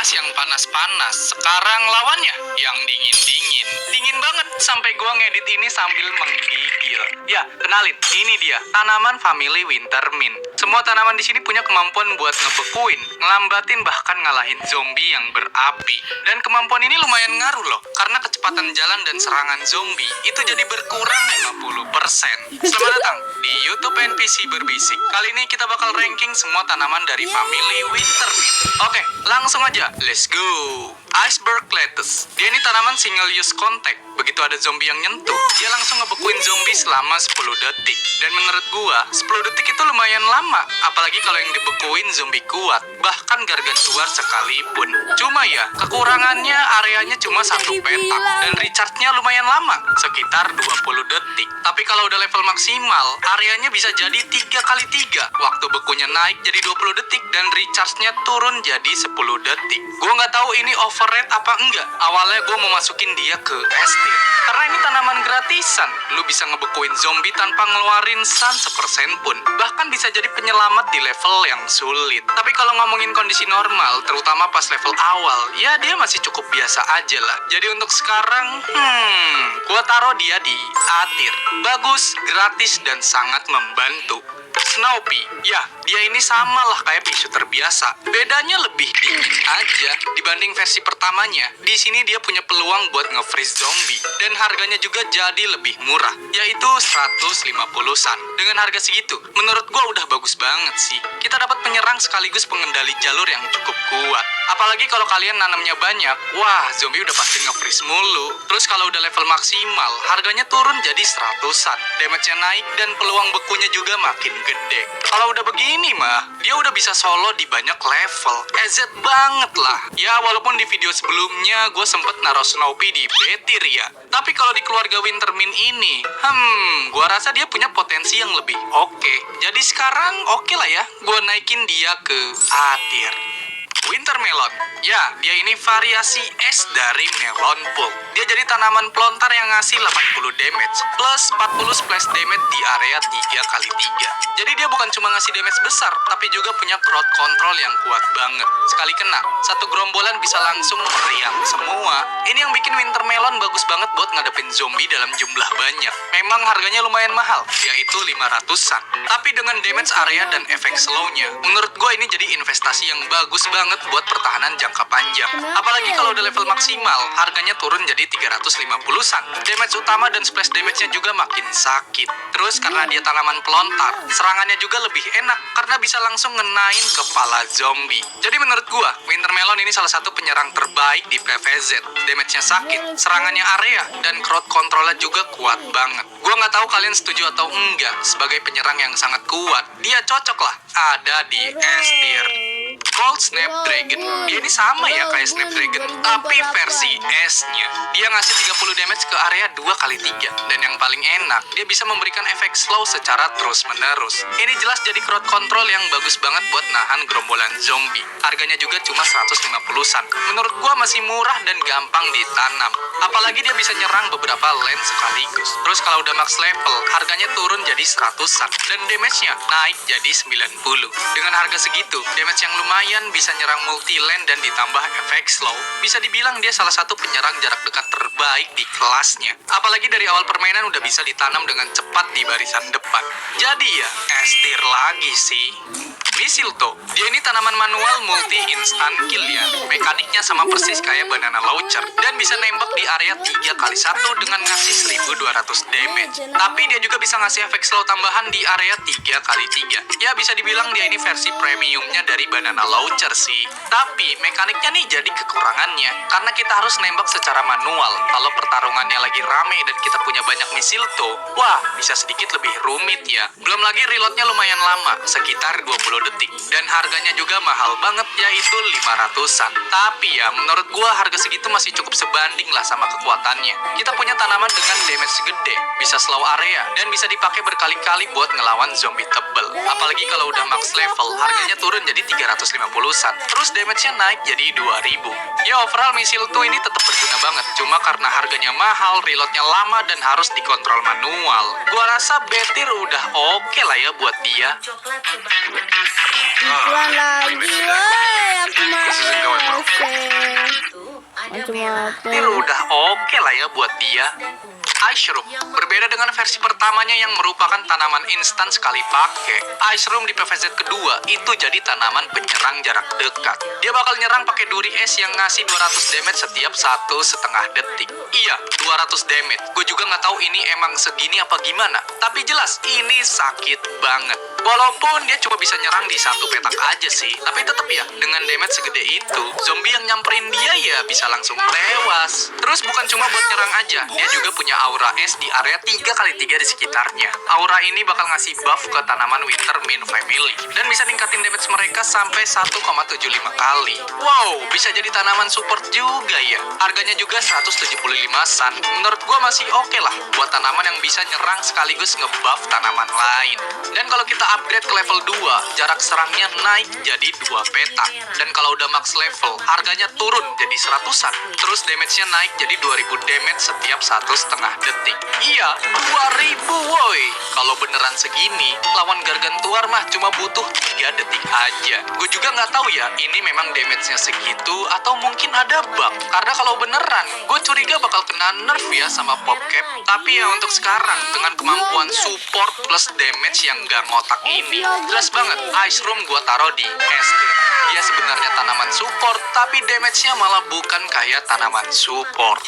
bahas yang panas-panas. Sekarang lawannya yang dingin-dingin. Dingin banget sampai gua ngedit ini sambil menggigil. Ya, kenalin, ini dia tanaman family Wintermint. Semua tanaman di sini punya kemampuan buat ngebekuin, ngelambatin, bahkan ngalahin zombie yang berapi. Dan kemampuan ini lumayan ngaruh loh, karena kecepatan jalan dan serangan zombie itu jadi berkurang 50%. Selamat datang di YouTube NPC Berbisik. Kali ini kita bakal ranking semua tanaman dari family Wintermint. Oke, langsung aja, let's go. Iceberg lettuce. Dia ini tanaman single use contact. Begitu ada zombie yang nyentuh, dia langsung ngebekuin zombie selama 10 detik. Dan menurut gua, 10 detik itu lumayan lama. Apalagi kalau yang dibekuin zombie kuat, bahkan gargantuar sekalipun. Cuma ya, kekurangannya areanya cuma satu petak. Dan recharge-nya lumayan lama, sekitar 20 detik. Tapi kalau udah level maksimal, areanya bisa jadi 3x3. Waktu bekunya naik jadi 20 detik dan recharge-nya turun jadi 10 detik. Gua nggak tahu ini overrate apa enggak. Awalnya gua mau masukin dia ke S tier. Karena ini tanaman gratisan. Lu bisa ngebekuin zombie tanpa ngeluarin san sepersen pun. Bahkan bisa jadi penyelamat di level yang sulit. Tapi kalau ngomongin kondisi normal, terutama pas level awal, ya dia masih cukup biasa aja lah. Jadi untuk sekarang, gua taruh dia di A tier. Bagus, gratis, dan sangat membantu. Snoopy, ya dia ini sama lah kayak pisu terbiasa. Bedanya lebih dingin aja dibanding versi pertamanya. Di sini dia punya peluang buat nge-freeze zombie dan harganya juga jadi lebih murah, yaitu 150 san. Dengan harga segitu, menurut gua udah bagus banget sih. Kita dapat penyerang sekaligus pengendali jalur yang cukup kuat. Apalagi kalau kalian nanamnya banyak, wah zombie udah pasti nge-freeze mulu. Terus kalau udah level maksimal, harganya turun jadi 100-an. Damage-nya naik dan peluang bekunya juga makin gede. Kalau udah begini mah, dia udah bisa solo di banyak level. EZ banget lah. Ya walaupun di video sebelumnya gue sempet naruh Snoopy di B tier ya. Tapi kalau di keluarga Wintermint ini, gue rasa dia punya potensi yang lebih oke. Jadi sekarang oke lah ya, gue naikin dia ke A tier. Wintermelon, ya dia ini variasi es dari melon pulp. Dia jadi tanaman pelontar yang ngasih 80 damage plus 40 splash damage di area 3x3. Jadi dia bukan cuma ngasih damage besar, tapi juga punya crowd control yang kuat banget. Sekali kena, satu gerombolan bisa langsung meriang semua. Ini yang bikin Wintermelon bagus banget buat ngadepin zombie dalam jumlah banyak. Memang harganya lumayan mahal, yaitu 500-an. Tapi dengan damage area dan efek slow-nya, menurut gue ini jadi investasi yang bagus banget buat pertahanan jangka panjang. Apalagi kalau udah level maksimal, harganya turun jadi 350-an. Damage utama dan splash damage-nya juga makin sakit. Terus karena dia tanaman pelontar, serangannya juga lebih enak karena bisa langsung ngenain kepala zombie. Jadi menurut gua, Wintermelon ini salah satu penyerang terbaik di PvZ. Damage-nya sakit, serangannya area, dan crowd control-nya juga kuat banget. Gua nggak tahu kalian setuju atau enggak, sebagai penyerang yang sangat kuat, dia cocok lah ada di S tier. Gold Snapdragon, dia ini sama ya kayak Snapdragon, tapi versi S-nya. Dia ngasih 30 damage ke area 2x3. Dan yang paling enak, dia bisa memberikan efek slow secara terus-menerus. Ini jelas jadi crowd control yang bagus banget buat nahan gerombolan zombie. Harganya juga cuma 150-an. Menurut gua masih murah dan gampang ditanam. Apalagi dia bisa nyerang beberapa lane sekaligus. Terus kalau udah max level, harganya turun jadi 100-an. Dan damage-nya naik jadi 90. Dengan harga segitu, damage yang lumayan bisa nyerang multi lane dan ditambah efek slow. Bisa dibilang dia salah satu penyerang jarak dekat terbaik di kelasnya. Apalagi dari awal permainan udah bisa ditanam dengan cepat di barisan depan. Jadi ya, S tier lagi sih. Mistletoe, dia ini tanaman manual multi instant kill ya. Mekaniknya sama persis kayak banana launcher dan bisa nembak di area 3x1 dengan ngasih 1200 damage. Tapi dia juga bisa ngasih efek slow tambahan di area 3x3. Ya bisa dibilang dia ini versi premiumnya dari banana launcher sih. Tapi mekaniknya nih jadi kekurangannya karena kita harus nembak secara manual. Kalau pertarungannya lagi rame dan kita punya banyak Mistletoe, wah bisa sedikit lebih rumit ya. Belum lagi reloadnya lumayan lama, sekitar 20 detik. Dan harganya juga mahal banget, yaitu 500-an. Tapi ya menurut gua harga segitu masih cukup sebanding lah sama kekuatannya. Kita punya tanaman dengan damage gede, bisa slow area, dan bisa dipakai berkali-kali buat ngelawan zombie tebel. Apalagi kalau udah max level, harganya turun jadi 350-an. Terus damage-nya naik jadi 2000. Ya overall Mistletoe ini tetap berguna banget. Cuma karena harganya mahal, reloadnya lama, dan harus dikontrol manual. Gua rasa B tier udah oke lah ya buat dia. Iklan lagi, woi, aku mau. Macam apa? Ini udah oke lah ya buat dia. Ice Room berbeda dengan versi pertamanya yang merupakan tanaman instan sekali pakai. Ice Room di PVZ kedua itu jadi tanaman penyerang jarak dekat. Dia bakal nyerang pakai duri es yang ngasih 200 damage setiap 1,5 detik. Iya, 200 damage. Gue juga nggak tahu ini emang segini apa gimana. Tapi jelas ini sakit banget. Walaupun dia cuma bisa nyerang di satu petak aja sih, tapi tetap ya dengan damage segede itu, zombie yang nyamperin dia ya bisa langsung tewas. Terus bukan cuma buat nyerang aja, dia juga punya aura es di area 3x3 di sekitarnya. Aura ini bakal ngasih buff ke tanaman Wintermint Family dan bisa ningkatin damage mereka sampai 1,75 kali. Wow, bisa jadi tanaman support juga ya. Harganya juga 175-an. Menurut gua masih oke lah buat tanaman yang bisa nyerang sekaligus ngebuff tanaman lain. Dan kalau kita upgrade ke level 2, jarak serangnya naik jadi 2 petak. Dan kalau udah max level, harganya turun jadi 100-an. Terus damage-nya naik jadi 2000 damage setiap 1,5 detik. Iya, 2000 woi. Kalau beneran segini, lawan Gargantuar mah cuma butuh 3 detik aja. Gue juga nggak tahu ya, ini memang damage-nya segitu atau mungkin ada bug. Karena kalau beneran, gue curiga bakal kena nerf ya sama PopCap. Tapi ya untuk sekarang, dengan kemampuan support plus damage yang gak ngotak ini, jelas banget Ice Room gue taruh di S tier. Dia sebenarnya tanaman support, tapi damage-nya malah bukan kayak tanaman support.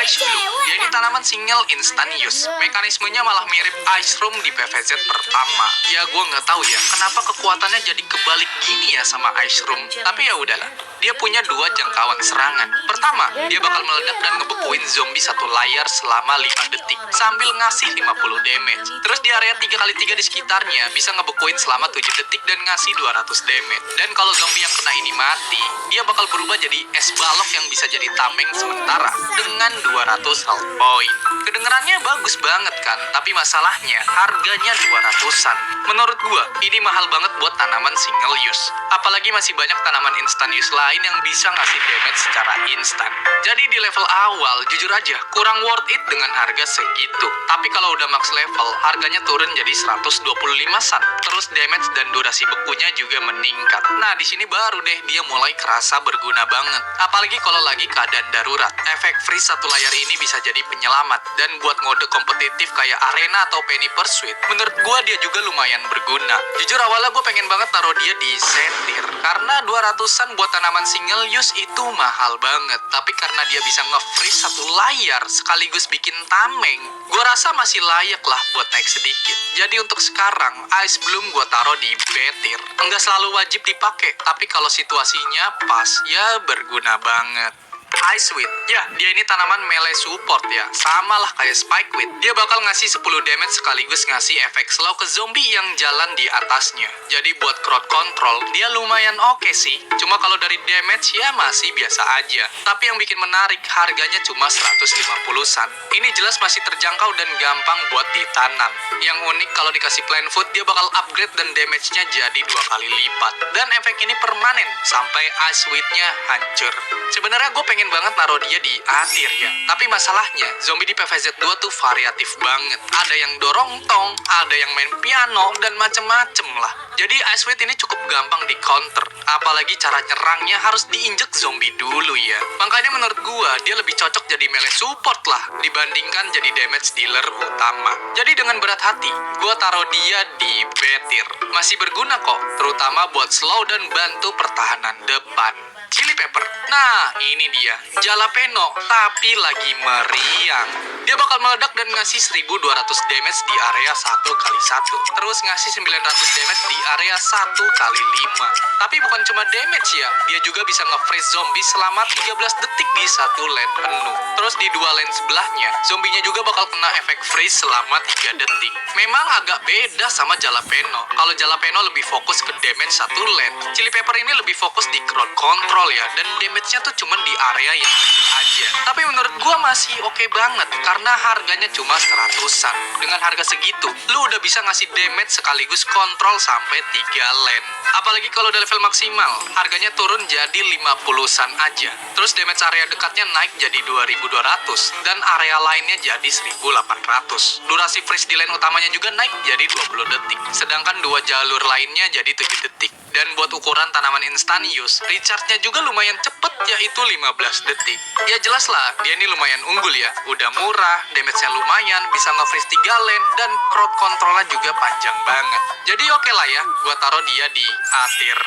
Ice Bloom, dia ini tanaman single instant use. Mekanismenya malah mirip Ice Room di PVZ pertama. Ya gue nggak tahu ya, kenapa kekuatannya jadi kebalik gini ya sama Ice Room. Tapi ya udahlah, dia punya 2 jangkauan serangan. Pertama, dia bakal meledak dan ngebekuin zombie satu layar selama 5 detik, sambil ngasih 50 damage. Terus di area 3x3 di sekitarnya, bisa ngebekuin selama 7 detik dan ngasih 200 damage. Dan kalau zombie yang kena ini mati, dia bakal berubah jadi es balok yang bisa jadi tameng sementara dengan 200 health point. Kedengerannya bagus banget kan, tapi masalahnya harganya 200-an. Menurut gua, ini mahal banget buat tanaman single use. Apalagi masih banyak tanaman instant use lain yang bisa ngasih damage secara instan. Jadi di level awal, jujur aja, kurang worth it dengan harga segitu. Tapi kalau udah max level, harganya turun jadi 125-an. Terus damage dan durasi bekunya juga meningkat. Nah, di sini baru deh dia mulai kerasa berguna banget. Apalagi kalau lagi keadaan darurat. Efek freeze satu layar ini bisa jadi penyelamat. Dan buat mode kompetitif kayak arena atau penny pursuit, menurut gua dia juga lumayan berguna. Jujur awalnya gue pengen banget taruh dia di setir, karena 200-an buat tanaman single use itu mahal banget. Tapi karena dia bisa nge-freeze satu layar sekaligus bikin tameng, gue rasa masih layak lah buat naik sedikit. Jadi untuk sekarang, Ice Bloom gue taruh di B tier. Enggak selalu wajib dipakai, tapi kalau situasinya pas, ya berguna banget. Iceweed, ya dia ini tanaman melee support ya, sama lah kayak Spikeweed. Dia bakal ngasih 10 damage sekaligus ngasih efek slow ke zombie yang jalan di atasnya. Jadi buat crowd control, dia lumayan oke sih. Cuma kalau dari damage ya masih biasa aja. Tapi yang bikin menarik, harganya cuma 150-an. Ini jelas masih terjangkau dan gampang buat ditanam. Yang unik kalau dikasih plant food, dia bakal upgrade dan damage-nya jadi 2 kali lipat. Dan efek ini permanen sampai Iceweed-nya hancur. Sebenarnya gue pengen banget naruh dia di A tier ya. Tapi masalahnya, zombie di PVZ 2 tuh variatif banget. Ada yang dorong tong, ada yang main piano, dan macem-macem lah. Jadi Iceweed ini cukup gampang di counter. Apalagi cara nyerangnya harus diinjek zombie dulu ya. Makanya menurut gua, dia lebih cocok jadi melee support lah, dibandingkan jadi damage dealer utama. Jadi dengan berat hati, gua taruh dia di B tier. Masih berguna kok, terutama buat slow dan bantu pertahanan depan. Chili pepper. Nah, ini dia. Jalapeno, tapi lagi meriang. Dia bakal meledak dan ngasih 1200 damage di area 1x1. Terus ngasih 900 damage di area 1x5. Tapi bukan cuma damage ya, dia juga bisa nge-freeze zombie selama 13 detik di satu lane penuh. Terus di 2 lane sebelahnya, zombinya juga bakal kena efek freeze selama 3 detik. Memang agak beda sama Jalapeno. Kalau Jalapeno lebih fokus ke damage satu lane, Chili pepper ini lebih fokus di crowd control ya, dan damage-nya tuh cuman di area yang kecil aja. Tapi menurut gua masih oke banget, karena harganya cuma 100-an. Dengan harga segitu, lu udah bisa ngasih damage sekaligus kontrol sampai 3 lane. Apalagi kalau udah level maksimal, harganya turun jadi 50-an aja. Terus damage area dekatnya naik jadi 2200, dan area lainnya jadi 1800. Durasi freeze di lane utamanya juga naik jadi 20 detik, sedangkan 2 jalur lainnya jadi 7 detik. Dan buat ukuran tanaman Instanius, recharge-nya juga lumayan cepet, yaitu 15 detik. Ya jelas lah, dia ini lumayan unggul ya. Udah murah, damage-nya lumayan, bisa nge-freeze 3 lane, dan crowd control-nya juga panjang banget. Jadi oke lah ya, gua taruh dia di A tier.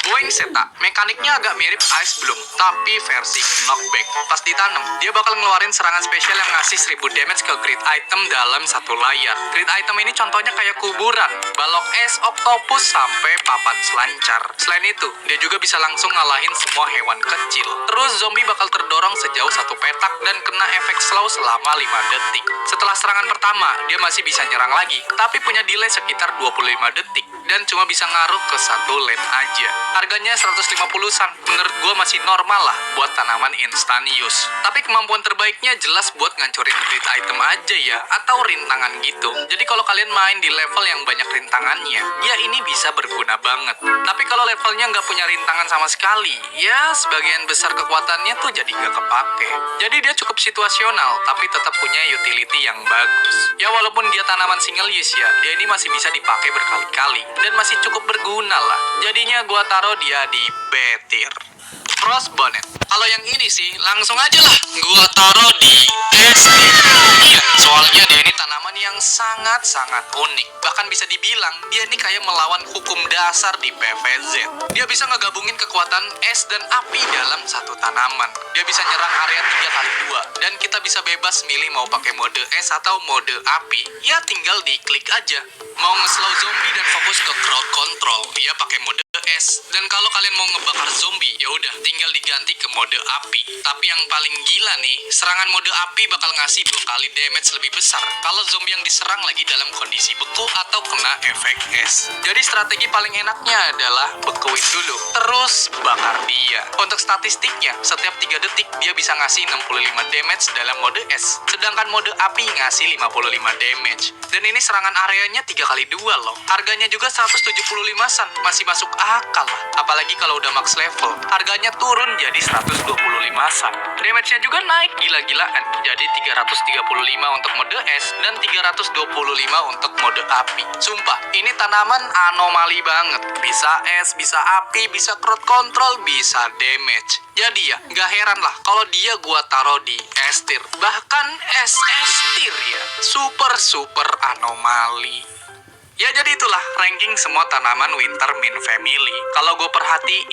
Boeing Seta, mekaniknya agak mirip Ice Bloom, tapi versi knockback. Pas ditanam, dia bakal ngeluarin serangan spesial yang ngasih 1000 damage ke crit item dalam satu layar. Crit item ini contohnya kayak kuburan, balok es, octopus, sampai papan selancar. Selain itu, dia juga bisa langsung ngalahin semua hewan kecil. Terus zombie bakal terdorong sejauh satu petak dan kena efek slow selama 5 detik. Setelah serangan pertama, dia masih bisa nyerang lagi, tapi punya delay sekitar 25 detik dan cuma bisa ngaruh ke satu lane aja. Harganya 150-an, menurut gue masih normal lah buat tanaman Instanius. Tapi kemampuan terbaiknya jelas buat ngancurin crit item aja ya, atau rintangan gitu. Jadi kalau kalian main di level yang banyak rintangannya, ya ini bisa berguna banget. Tapi kalau levelnya nggak punya rintangan sama sekali, ya sebagian besar kekuatannya tuh jadi nggak kepake. Jadi dia cukup situasional, tapi tetap punya utility yang bagus. Ya walaupun dia tanaman single use ya, dia ini masih bisa dipakai berkali-kali, dan masih cukup berguna lah. Jadinya gua taruh dia di B tier. Frost Bonnet. Kalau yang ini sih langsung aja lah gua taruh di S tier. Iya, soalnya dia ini tanaman yang sangat-sangat unik. Bahkan bisa dibilang dia ini kayak melawan hukum dasar di PvZ. Dia bisa ngegabungin kekuatan es dan api dalam satu tanaman. Dia bisa nyerang area 3x2 dan kita bisa bebas milih mau pakai mode es atau mode api. Ya tinggal diklik aja. Mau nge-slow zombie dan fokus ke crowd control, dia pakai mode es. Dan kalau kalian mau ngebakar zombie, ya udah tinggal diganti ke mode api. Tapi yang paling gila nih, serangan mode api bakal ngasih 2 kali damage lebih besar kalau zombie yang diserang lagi dalam kondisi beku atau kena efek es. Jadi strategi paling enaknya adalah bekuin dulu, terus bakar dia. Untuk statistiknya, setiap 3 detik dia bisa ngasih 65 damage dalam mode es, sedangkan mode api ngasih 55 damage. Dan ini serangan areanya 3x2 loh. Harganya juga 175-an, masih masuk akal lah. Apalagi kalau udah max level, harganya turun jadi 125-an. Damage-nya juga naik gila-gilaan, jadi 335 untuk mode es dan 325 untuk mode api. Sumpah, ini tanaman anomali banget. Bisa es, bisa api, bisa crowd control, bisa damage. Jadi ya, gak heran lah kalau dia gua taruh di S tier. Bahkan SS tier ya. Super anomali. Ya jadi itulah ranking semua tanaman Wintermint Family. Kalau gue perhatiin,